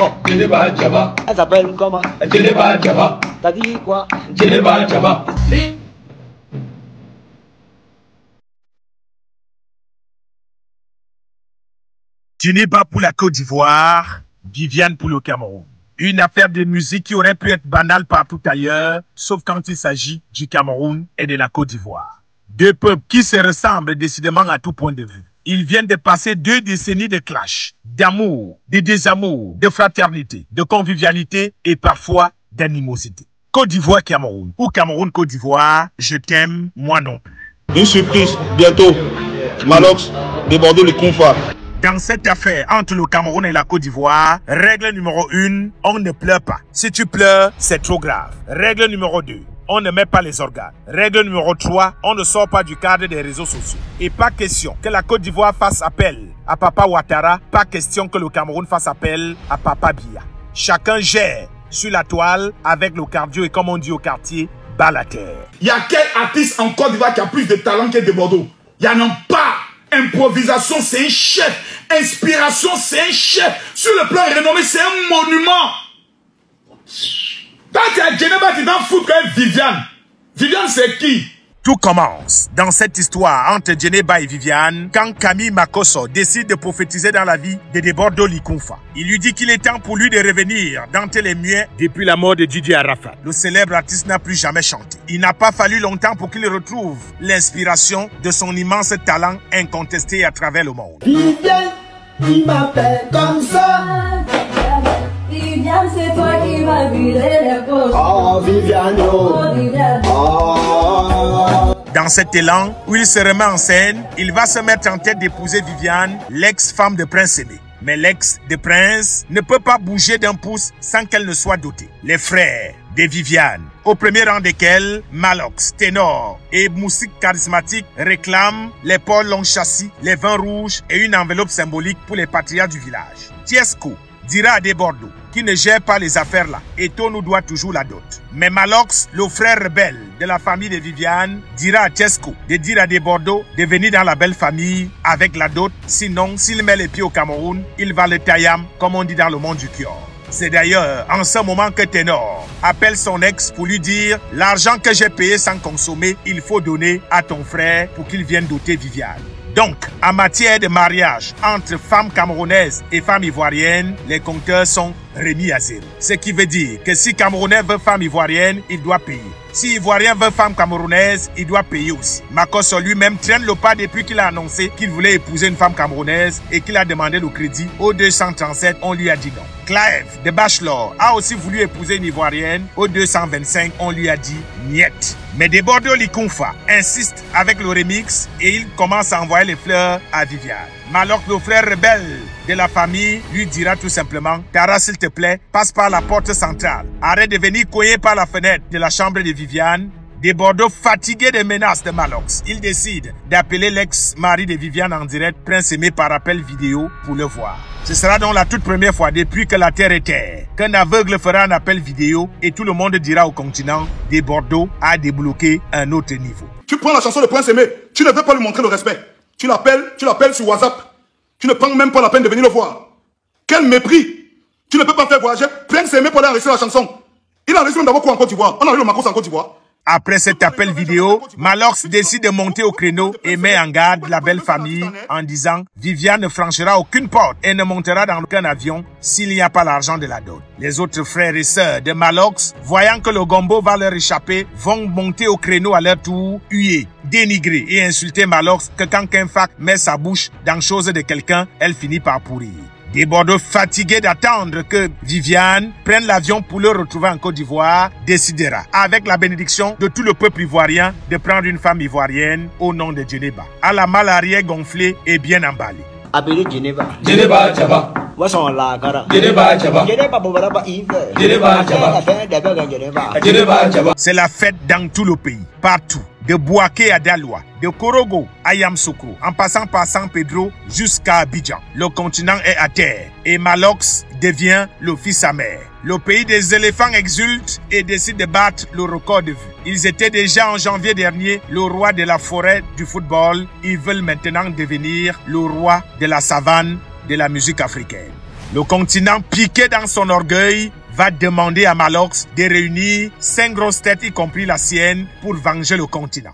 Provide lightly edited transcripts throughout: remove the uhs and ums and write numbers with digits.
Oh. Djeneba Djaba. Elle s'appelle comment? Djeneba Djaba. T'as dit quoi? Djeneba Djaba. Djeneba pour la Côte d'Ivoire, Viviane pour le Cameroun. Une affaire de musique qui aurait pu être banale partout ailleurs, sauf quand il s'agit du Cameroun et de la Côte d'Ivoire. Deux peuples qui se ressemblent décidément à tout point de vue. Ils viennent de passer 2 décennies de clash, d'amour, de désamour, de fraternité, de convivialité et parfois d'animosité. Côte d'Ivoire, Cameroun ou Cameroun, Côte d'Ivoire, je t'aime, moi non plus. Une surprise, bientôt. Malox, de Bordeaux, les confrères. Dans cette affaire entre le Cameroun et la Côte d'Ivoire, règle numéro 1, on ne pleure pas. Si tu pleures, c'est trop grave. Règle numéro 2, on ne met pas les organes. Règle numéro 3, on ne sort pas du cadre des réseaux sociaux. Et pas question que la Côte d'Ivoire fasse appel à Papa Ouattara, pas question que le Cameroun fasse appel à Papa Biya. Chacun gère sur la toile avec le cardio et comme on dit au quartier, bat la terre. Il y a quel artiste en Côte d'Ivoire qui a plus de talent que de Bordeaux? Il n'y en a pas. Improvisation, c'est un chef. Inspiration, c'est un chef. Sur le plan renommé, c'est un monument. Quand tu es à Djeneba, tu t'en fous quand même Viviane. Viviane, c'est qui? Tout commence dans cette histoire entre Djeneba et Viviane quand Camille Makosso décide de prophétiser dans la vie de Debordo Likunfa. Il lui dit qu'il est temps pour lui de revenir dans les muets depuis la mort de Didier Arafat. Le célèbre artiste n'a plus jamais chanté. Il n'a pas fallu longtemps pour qu'il retrouve l'inspiration de son immense talent incontesté à travers le monde. Viviane, il m'appelle comme ça. Viviane, c'est toi qui m'as viré les poches. Oh, Viviane, oh. Viviane. Oh. Dans cet élan où il se remet en scène, il va se mettre en tête d'épouser Viviane, l'ex-femme de Prince Aimé. Mais l'ex de Prince ne peut pas bouger d'un pouce sans qu'elle ne soit dotée. Les frères de Viviane, au premier rang desquels Malox, Ténor et Moussik charismatique réclament les pôles longs châssis, les vins rouges et une enveloppe symbolique pour les patriarches du village. Tiesco dira à Debordo qui ne gère pas les affaires là. Eto nous doit toujours la dot. Mais Malox, le frère rebelle de la famille de Viviane, dira à Tiesco de dire à Debordo de venir dans la belle famille avec la dot. Sinon, s'il met les pieds au Cameroun, il va le taillam, comme on dit dans le monde du Kior. C'est d'ailleurs en ce moment que Ténor appelle son ex pour lui dire « L'argent que j'ai payé sans consommer, il faut donner à ton frère pour qu'il vienne doter Viviane. » Donc, en matière de mariage entre femmes camerounaises et femmes ivoiriennes, les compteurs sont remis à zéro. Ce qui veut dire que si Camerounais veut femme ivoirienne, il doit payer. Si Ivoirien veut femme camerounaise, il doit payer aussi. Makosso lui-même traîne le pas depuis qu'il a annoncé qu'il voulait épouser une femme camerounaise et qu'il a demandé le crédit au 237, on lui a dit non. Clive de Bachelor a aussi voulu épouser une Ivoirienne, au 225, on lui a dit niet. Mais Debordo Likunfa insiste avec le remix et il commence à envoyer les fleurs à Viviane. Malox, le frère rebelle de la famille, lui dira tout simplement « Tara, s'il te plaît, passe par la porte centrale. Arrête de venir cogner par la fenêtre de la chambre de Viviane. » Debordo, fatigué des menaces de Malox, il décide d'appeler l'ex-mari de Viviane en direct, Prince Aimé, par appel vidéo pour le voir. Ce sera donc la toute première fois depuis que la terre est terre qu'un aveugle fera un appel vidéo et tout le monde dira au continent Debordo a débloqué un autre niveau. Tu prends la chanson de Prince Aimé, tu ne veux pas lui montrer le respect. Tu l'appelles sur WhatsApp. Tu ne prends même pas la peine de venir le voir. Quel mépris! Tu ne peux pas faire voyager Prince Aimé pour aller enregistrer la chanson. Il a enregistré même d'abord quoi en Côte d'Ivoire? On a eu le Makosso en Côte d'Ivoire. Après cet appel vidéo, Malox décide de monter au créneau et met en garde la belle famille en disant « Viviane ne franchira aucune porte et ne montera dans aucun avion s'il n'y a pas l'argent de la dot. » Les autres frères et sœurs de Malox, voyant que le gombo va leur échapper, vont monter au créneau à leur tour, huer, dénigrer et insulter Malox que quand Kenfak met sa bouche dans chose de quelqu'un, elle finit par pourrir. Debordo, fatigué d'attendre que Viviane prenne l'avion pour le retrouver en Côte d'Ivoire, décidera, avec la bénédiction de tout le peuple ivoirien, de prendre une femme ivoirienne au nom de Djeneba, à la malariée gonflée et bien emballée. Appelez Djeneba. Djeneba Djaba. Où sont la cara? Djeneba Djaba. Djeneba Bobaraba Yves. Djeneba Djaba. Djeneba Djaba. C'est la fête dans tout le pays, partout. De Bouaké à Daloa, de Korogo à Yamoussoukro, en passant par San Pedro jusqu'à Abidjan. Le continent est à terre et Malox devient le fils amer. Le pays des éléphants exulte et décide de battre le record de vue. Ils étaient déjà en janvier dernier le roi de la forêt du football. Ils veulent maintenant devenir le roi de la savane de la musique africaine. Le continent, piqué dans son orgueil, va demander à Malox de réunir 5 grosses têtes, y compris la sienne, pour venger le continent.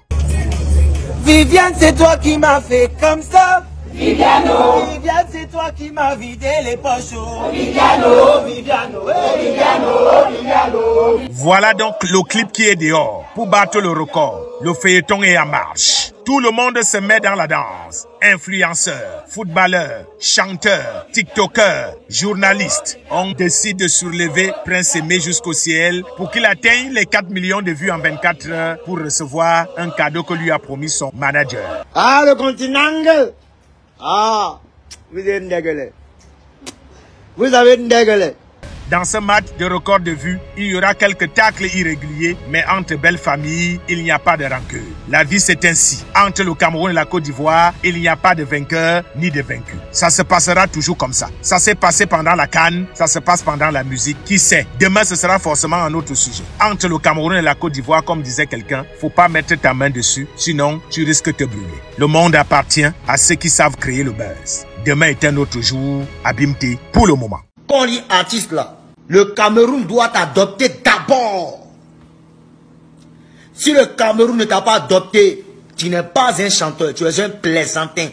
Viviane, c'est toi qui m'as fait comme ça. Viviano, Viviane, c'est toi qui m'as vidé les poches. Viviano, Viviano, Viviano. Voilà donc le clip qui est dehors pour battre le record. Le feuilleton est en marche. Tout le monde se met dans la danse. Influenceurs, footballeurs, chanteurs, tiktokers, journalistes. On décide de surlever Prince Aimé jusqu'au ciel pour qu'il atteigne les 4 millions de vues en 24 heures pour recevoir un cadeau que lui a promis son manager. Ah, le continent. Ah, vous êtes une dégueulasse. Vous avez une dégueulasse. Dans ce match de record de vues, il y aura quelques tacles irréguliers, mais entre belles familles, il n'y a pas de rancœur. La vie, c'est ainsi. Entre le Cameroun et la Côte d'Ivoire, il n'y a pas de vainqueur ni de vaincu. Ça se passera toujours comme ça. Ça s'est passé pendant la CAN, ça se passe pendant la musique. Qui sait? Demain, ce sera forcément un autre sujet. Entre le Cameroun et la Côte d'Ivoire, comme disait quelqu'un, faut pas mettre ta main dessus, sinon tu risques de te brûler. Le monde appartient à ceux qui savent créer le buzz. Demain est un autre jour, Abimté, pour le moment. Quand on dit artiste là, le Cameroun doit t'adopter d'abord. Si le Cameroun ne t'a pas adopté, tu n'es pas un chanteur, tu es un plaisantin.